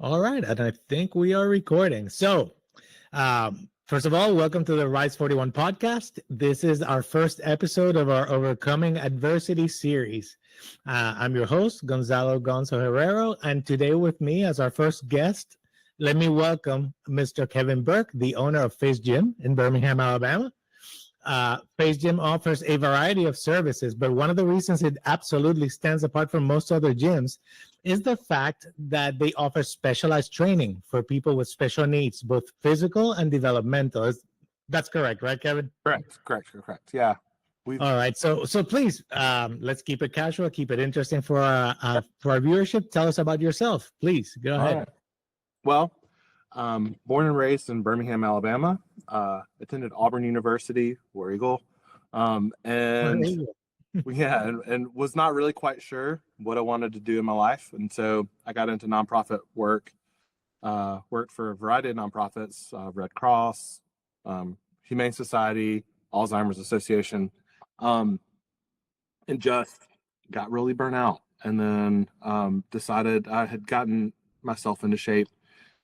All right, and I think we are recording. So, first of all, welcome to the Rise 41 podcast. This is our first episode of our Overcoming Adversity series. I'm your host, Gonzalo Gonzo Herrero, and today with me as our first guest, let me welcome Mr. Kevin Burke, the owner of Face Gym in Birmingham, Alabama. Face Gym offers a variety of services, but one of the reasons it absolutely stands apart from most other gyms is the fact that they offer specialized training for people with special needs, both physical and developmental. That's correct, right, Kevin? Correct. Yeah. All right. So please, let's keep it casual, keep it interesting for our viewership. Tell us about yourself, please. Go ahead. Right. Well, born and raised in Birmingham, Alabama. Attended Auburn University, War Eagle, and was not really quite sure what I wanted to do in my life, and so I got into nonprofit work. Worked for a variety of nonprofits: Red Cross, Humane Society, Alzheimer's Association, and just got really burnt out. And then decided I had gotten myself into shape,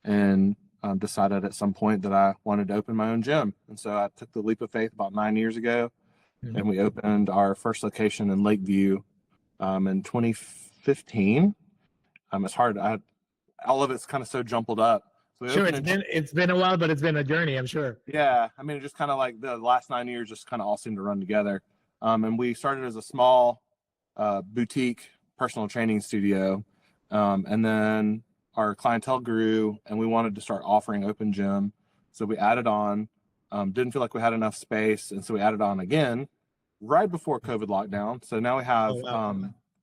and decided at some point that I wanted to open my own gym. And so I took the leap of faith about 9 years ago, and we opened our first location in Lakeview in 2015. It's hard. All of it's kind of so jumbled up. So sure, it's been a while, but it's been a journey, I'm sure. Yeah, I mean, it just kind of like the last 9 years just kind of all seemed to run together. And we started as a small boutique personal training studio, and then our clientele grew and we wanted to start offering open gym. So we added on, didn't feel like we had enough space. And so we added on again right before COVID lockdown. So now we have,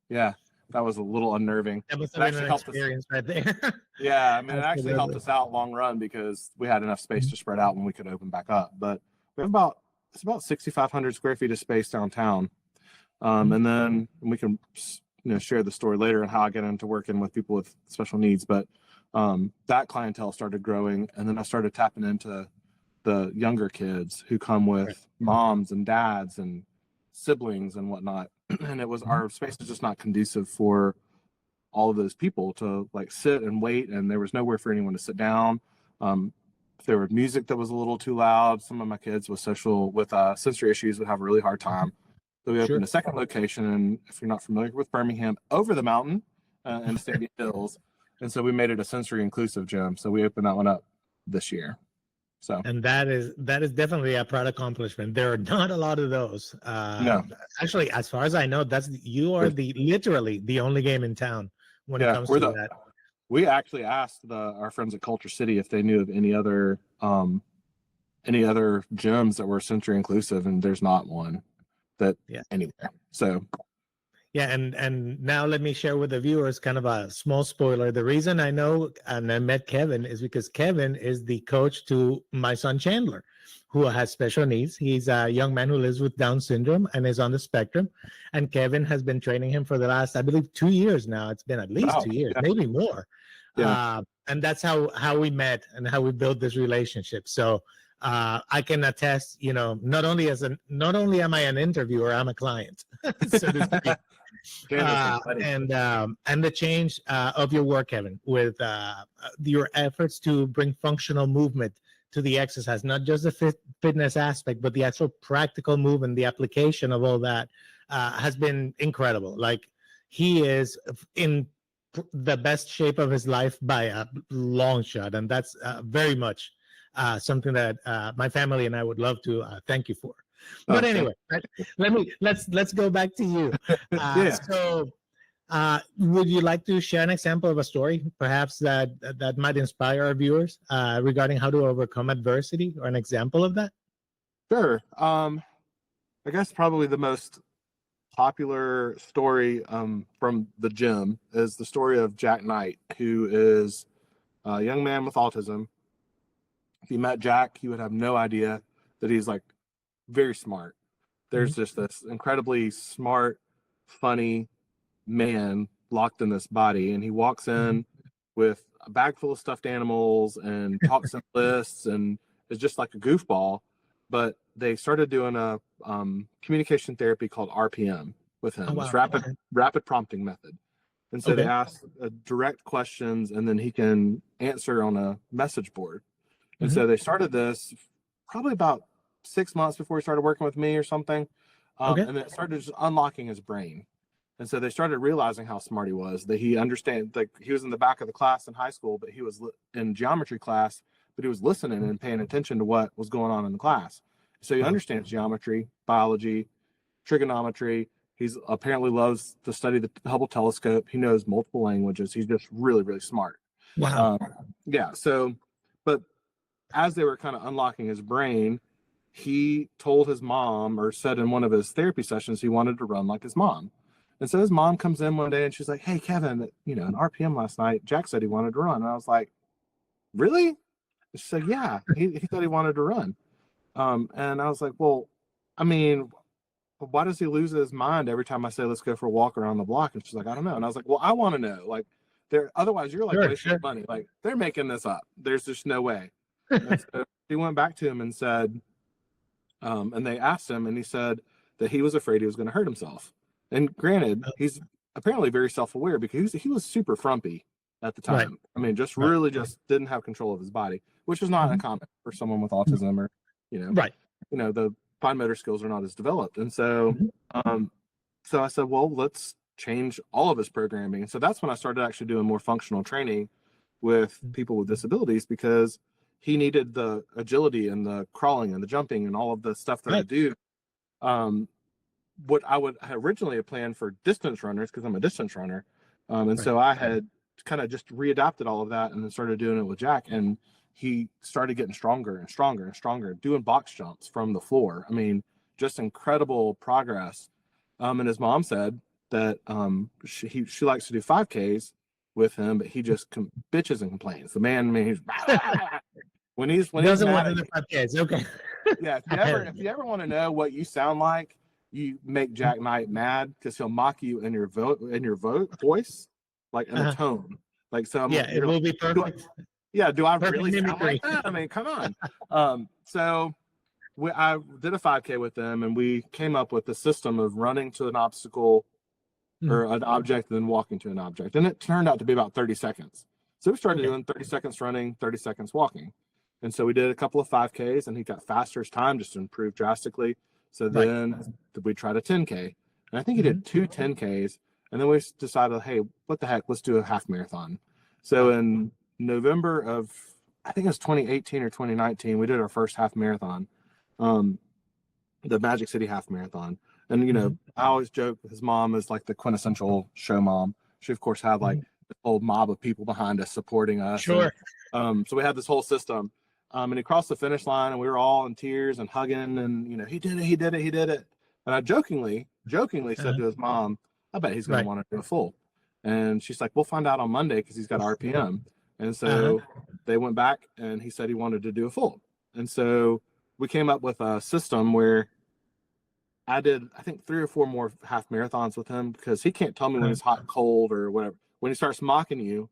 yeah, that was a little unnerving. That must have been an experience right there. Yeah, I mean, it actually helped us out long run because we had enough space to spread out when we could open back up. But we have it's about 6,500 square feet of space downtown. And then we can share the story later and how I get into working with people with special needs. But that clientele started growing, and then I started tapping into the younger kids who come with moms and dads and siblings and whatnot. And it was, our space is just not conducive for all of those people to like sit and wait, and there was nowhere for anyone to sit down. If there were music that was a little too loud, some of my kids with sensory issues would have a really hard time. So we opened a second location, and if you're not familiar with Birmingham, over the mountain in Sandy Hills. And so we made it a sensory inclusive gym. So we opened that one up this year. So, and that is definitely a proud accomplishment. There are not a lot of those. No, actually, as far as I know, you are literally the only game in town when it comes to that. We actually asked our friends at Culture City if they knew of any other gyms that were sensory inclusive, and there's not one anywhere. So yeah, and now let me share with the viewers kind of a small spoiler. The reason I know and I met Kevin is because Kevin is the coach to my son Chandler, who has special needs. He's a young man who lives with Down syndrome and is on the spectrum. And Kevin has been training him for the last, I believe, 2 years now. It's been at least 2 years, maybe more. Yeah. And that's how we met and how we built this relationship. So I can attest, not only am I an interviewer, I'm a client. So and the change of your work, Kevin, with your efforts to bring functional movement to the exercise, not just the fitness aspect, but the actual practical movement, the application of all that has been incredible. Like, he is in the best shape of his life by a long shot, and that's very much something that my family and I would love to thank you for. But anyway, let's go back to you. So would you like to share an example of a story perhaps that might inspire our viewers regarding how to overcome adversity, or an example of that? Sure. I guess probably the most popular story from the gym is the story of Jack Knight, who is a young man with autism. If you met Jack, you would have no idea that he's like very smart. There's just this incredibly smart, funny man locked in this body, and he walks in with a bag full of stuffed animals and talks in lists and is just like a goofball. But they started doing a communication therapy called RPM with him, this rapid prompting method. And so they Okay. ask direct questions, and then he can answer on a message board. And Mhm. so they started this probably about 6 months before he started working with me or something. Okay. And then it started just unlocking his brain. And so they started realizing how smart he was, that he understand, like he was in the back of the class in high school, but he was in geometry class, but he was listening and paying attention to what was going on in the class. So he Wow. understands geometry, biology, trigonometry. He's apparently loves to study the Hubble telescope. He knows multiple languages. He's just really, really smart. Wow. Yeah. So, but as they were kind of unlocking his brain, he told his mom, or said in one of his therapy sessions, he wanted to run like his mom. And so his mom comes in one day and she's like, "Hey, Kevin, you know, an RPM last night, Jack said he wanted to run." And I was like, "Really?" And she said, "Yeah, he thought he wanted to run." And I was like, "Well, I mean, why does he lose his mind every time I say, let's go for a walk around the block?" And she's like, "I don't know." And I was like, "Well, I want to know. Like, otherwise you're like Sure, wasting sure. money. Like, they're making this up. There's just no way." And so he went back to him and said, and they asked him, and he said that he was afraid he was going to hurt himself. And granted, he's apparently very self-aware, because he was super frumpy at the Right. time. I mean, just Right. really just didn't have control of his body, which is not Mhm. uncommon for someone with autism, or, Right. the fine motor skills are not as developed. And so, Mhm. so I said, well, let's change all of his programming. And so that's when I started actually doing more functional training with people with disabilities, because he needed the agility and the crawling and the jumping and all of the stuff that I Right. do. What I would originally have planned for distance runners, because I'm a distance runner. And Right. so I had kind of just readapted all of that and then started doing it with Jack. And he started getting stronger and stronger and stronger, doing box jumps from the floor. I mean, just incredible progress. And his mom said that she likes to do 5Ks with him, but he just bitches and complains. The man, I mean, he's when he's Doesn't mad want at to you. live 5Ks. Okay. Yeah, if you ever want to know what you sound like, you make Jack Knight mad, because he'll mock you in your voice, like in a tone. Like, so Yeah, it you're will like, be perfect. do I Perfect really sound mimicry. like that? I mean, come on. So I did a 5K with them, and we came up with the system of running to an obstacle or an object, and then walking to an object. And it turned out to be about 30 seconds. So we started Okay. doing 30 seconds running, 30 seconds walking. And so we did a couple of 5Ks, and he got faster. His time just improved drastically. So Right. then we tried a 10K. And I think he did two 10Ks. And then we decided, hey, what the heck, let's do a half marathon. So in November of, I think it was 2018 or 2019, we did our first half marathon, the Magic City Half Marathon. And, I always joke his mom is like the quintessential show mom. She, of course, had like the whole mob of people behind us supporting us. Sure. And, so we had this whole system. And he crossed the finish line, and we were all in tears and hugging. And, he did it, he did it, he did it. And I jokingly said to his mom, I bet he's going Right. to want to do a full. And she's like, we'll find out on Monday, because he's got RPM. And so they went back, and he said he wanted to do a full. And so we came up with a system where I did, I think, 3 or 4 more half marathons with him, because he can't tell me when it's hot, cold, or whatever. When he starts mocking you,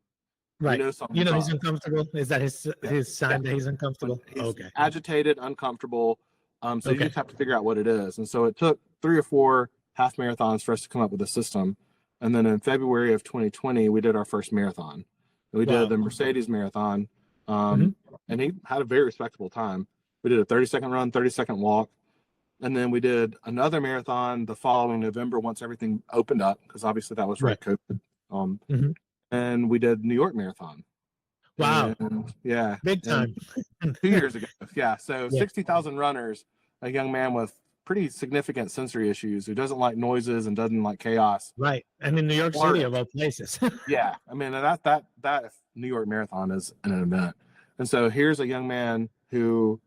Right. something's He's up. uncomfortable. Is that his sign that he's uncomfortable? He's Okay. agitated, uncomfortable. So you Okay. just have to figure out what it is. And so it took 3 or 4 half marathons for us to come up with a system. And then in February of 2020, we did our first marathon. And we did the Mercedes Marathon. And he had a very respectable time. We did a 30-second run, 30-second walk. And then we did another marathon the following November, once everything opened up, because obviously that was right COVID. And we did New York Marathon. Wow. And, yeah. Big time. 2 years ago. Yeah. So Yeah. 60,000 runners, a young man with pretty significant sensory issues, who doesn't like noises and doesn't like chaos. Right. And in New York City, of all places. Yeah. I mean, that New York Marathon is an event. And so here's a young man who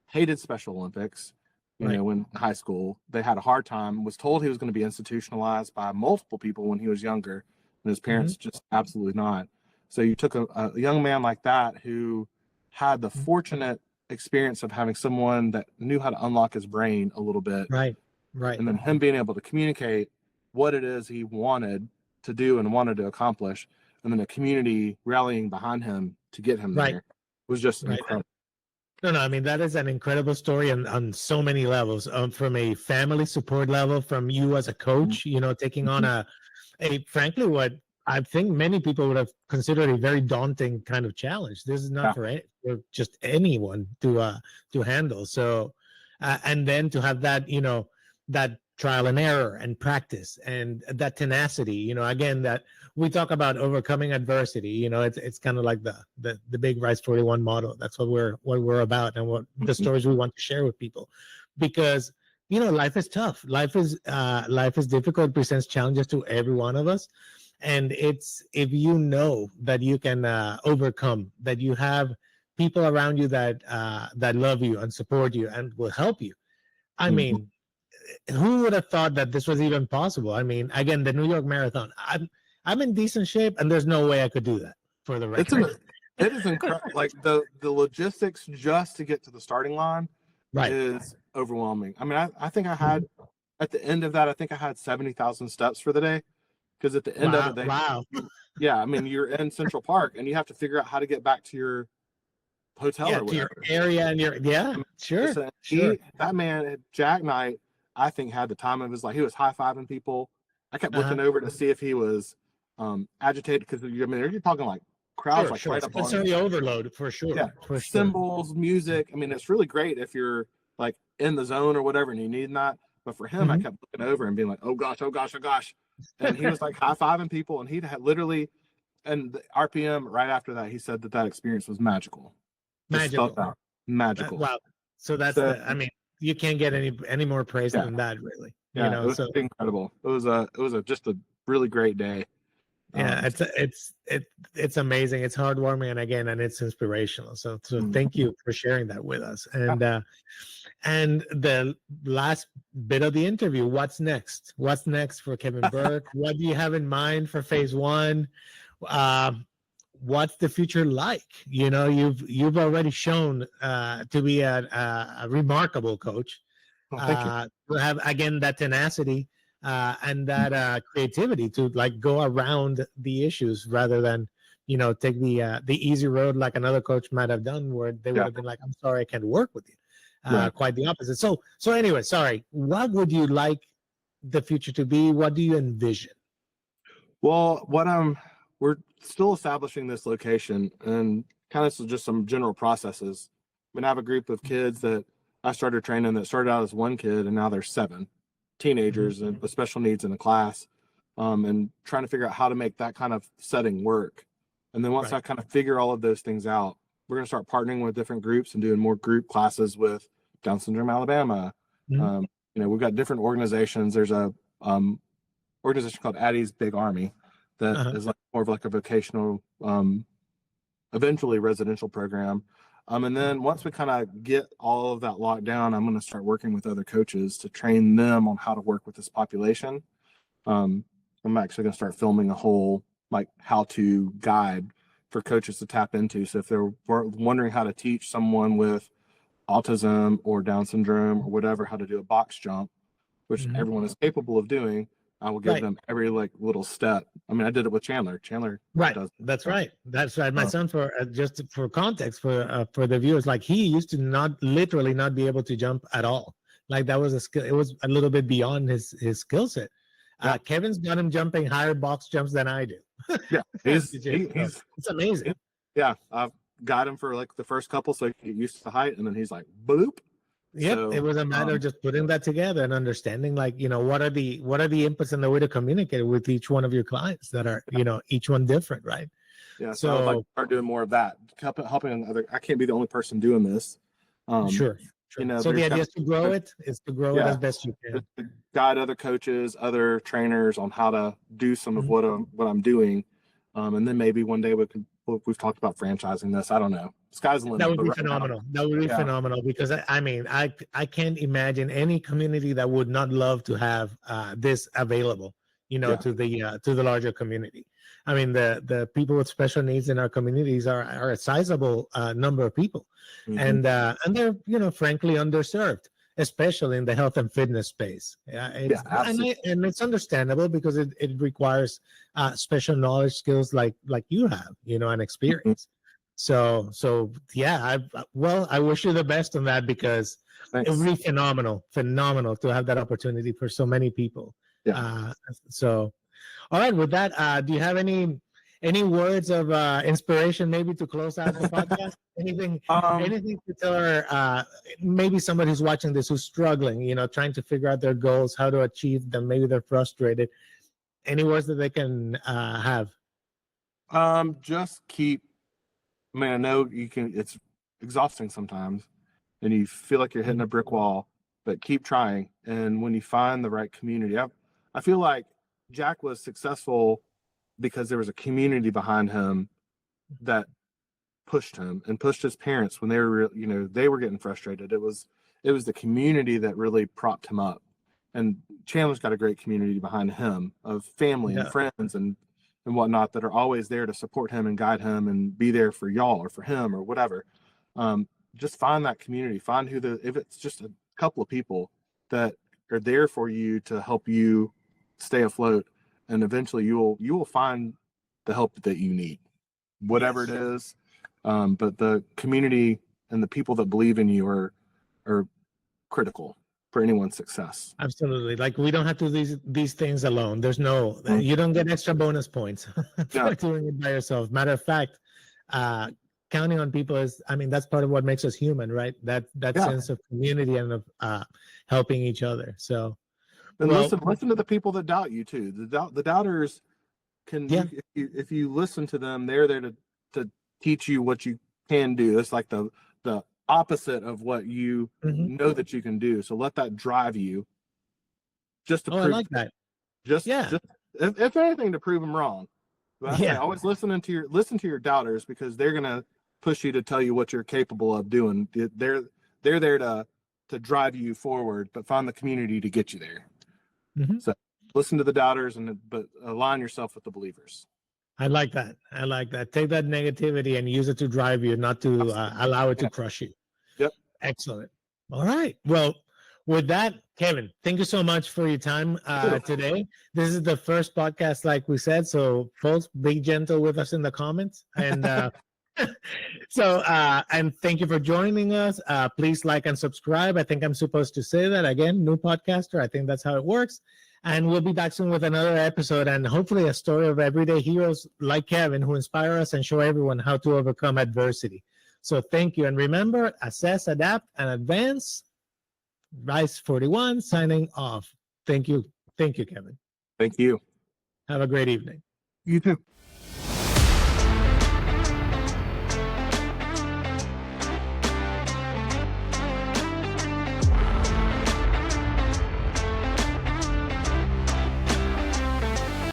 hated Special Olympics. When in high school, they had a hard time, was told he was going to be institutionalized by multiple people when he was younger, and his parents just absolutely not. So you took a young man like that, who had the fortunate experience of having someone that knew how to unlock his brain a little bit. Right. And then him being able to communicate what it is he wanted to do and wanted to accomplish, and then a community rallying behind him to get him there, was just incredible. No, I mean, that is an incredible story on so many levels, from a family support level, from you as a coach, taking on a frankly, what I think many people would have considered a very daunting kind of challenge. This is not for just anyone to handle. So, and then to have that, that trial and error and practice and that tenacity, again, that we talk about overcoming adversity. It's kind of like the big Rise 41 model. That's what we're about, and what the stories we want to share with people, because life is tough. Life is difficult, presents challenges to every one of us. And it's, if you know that you can overcome, that you have people around you that love you and support you and will help you. I mean, who would have thought that this was even possible? I mean, again, the New York Marathon, I'm in decent shape, and there's no way I could do that, for the record. It is incredible. Like the logistics just to get to the starting line is overwhelming. I mean, I think I had, at the end of that, I think I had 70,000 steps for the day. Because at the end of the day, I mean, you're in Central Park and you have to figure out how to get back to your hotel or whatever. To your area and sure. That man, Jack Knight, I think had the time of his life. He was high-fiving people. I kept looking over to see if he was agitated, because I mean, you're talking like crowds right up on him. Sensory overload for sure. Yeah, for cymbals, music. I mean, it's really great if you're like in the zone or whatever and you need that. But for him, I kept looking over and being like, oh gosh. And he was like high-fiving people, and he'd had literally, and the RPM right after that, he said that experience was magical. Magical. Wow. So that's I mean, you can't get any more praise than that, really. Yeah, it was incredible. It was just a really great day. Yeah, it's amazing. It's heartwarming, and it's inspirational. So thank you for sharing that with us. And the last bit of the interview, what's next? What's next for Kevin Burke? What do you have in mind for phase 1? What's the future like? You've already shown to be a remarkable coach. Thank you. To have, again, that tenacity and that creativity to like go around the issues rather than take the easy road like another coach might have done, where they would have been like, I'm sorry, I can't work with you. Quite the opposite. So anyway, sorry, what would you like the future to be? What do you envision? Well, we're still establishing this location, and kind of just some general processes. I mean, I have a group of kids that I started training that started out as one kid, and now there's 7 teenagers and with special needs in the class, and trying to figure out how to make that kind of setting work. And then once I kind of figure all of those things out, we're going to start partnering with different groups and doing more group classes with Down Syndrome Alabama. We've got different organizations. There's a organization called Addie's Big Army that is like more of like a vocational, eventually residential program. And then once we kind of get all of that locked down, I'm going to start working with other coaches to train them on how to work with this population. I'm actually going to start filming a whole like how-to guide for coaches to tap into. So if they're wondering how to teach someone with autism or Down syndrome or whatever, how to do a box jump, which everyone is capable of doing, I will give them every like little step. I mean, I did it with Chandler. That's right. My son, for just for context for the viewers, like he used to not be able to jump at all. Like that was a skill. It was a little bit beyond his skill set. Kevin's got him jumping higher box jumps than I do. It's amazing. Yeah, I've got him for like the first couple, so he get used to the height, and then he's like, boop. Yep, so, it was a matter of just putting that together and understanding, like, what are the inputs and the way to communicate with each one of your clients that are, each one different, right? Yeah, so I would like to start doing more of that, helping other. I can't be the only person doing this. Sure. So the idea is to grow it as best you can. To guide other coaches, other trainers on how to do some of what I'm doing, and then maybe one day we've talked about franchising this. I don't know. Sky's the limit. That would be phenomenal. That would be phenomenal, because I mean, I can't imagine any community that would not love to have this available, to the larger community. I mean, the people with special needs in our communities are a sizable number of people, and they're frankly underserved, especially in the health and fitness space. And it's understandable, because it requires special knowledge, skills like you have, and experience. So I wish you the best on that, because it would be phenomenal to have that opportunity for so many people. All right. With that, do you have any words of inspiration, maybe to close out the podcast? Anything to tell our maybe somebody who's watching this who's struggling, trying to figure out their goals, how to achieve them. Maybe they're frustrated. Any words that they can have? Just keep. I mean, I know you can. It's exhausting sometimes, and you feel like you're hitting a brick wall. But keep trying, and when you find the right community, I feel like Jack was successful because there was a community behind him that pushed him and pushed his parents when they were, they were getting frustrated. It was the community that really propped him up, and Chandler's got a great community behind him of family and friends and whatnot that are always there to support him and guide him and be there for y'all or for him or whatever. Just find that community, find if it's just a couple of people that are there for you to help you stay afloat, and eventually you will find the help that you need, whatever it is. But the community and the people that believe in you are critical for anyone's success. Absolutely. Like, we don't have to do these things alone. There's you don't get extra bonus points for doing it by yourself. Matter of fact, counting on people that's part of what makes us human, right? That sense of community and of helping each other. So, and listen to the people that doubt you too. The doubters can, if you listen to them, they're there to teach you what you can do. It's like the opposite of what you know that you can do. So let that drive you. Just to prove, I like that. Just if anything, to prove them wrong. But I say, always listen to your doubters, because they're gonna push you to tell you what you're capable of doing. They're there to drive you forward, but find the community to get you there. So listen to the doubters, but align yourself with the believers. I like that. Take that negativity and use it to drive you, not to allow it to crush you. Yep. Excellent. All right. Well, with that, Kevin, thank you so much for your time today. This is the first podcast, like we said. So, folks, be gentle with us in the comments. And and thank you for joining us. Please like and subscribe. I think I'm supposed to say that again. New podcaster. I think that's how it works. And we'll be back soon with another episode, and hopefully a story of everyday heroes like Kevin, who inspire us and show everyone how to overcome adversity. So thank you. And remember, assess, adapt, and advance. Rice 41 signing off. Thank you. Thank you, Kevin. Thank you. Have a great evening. You too.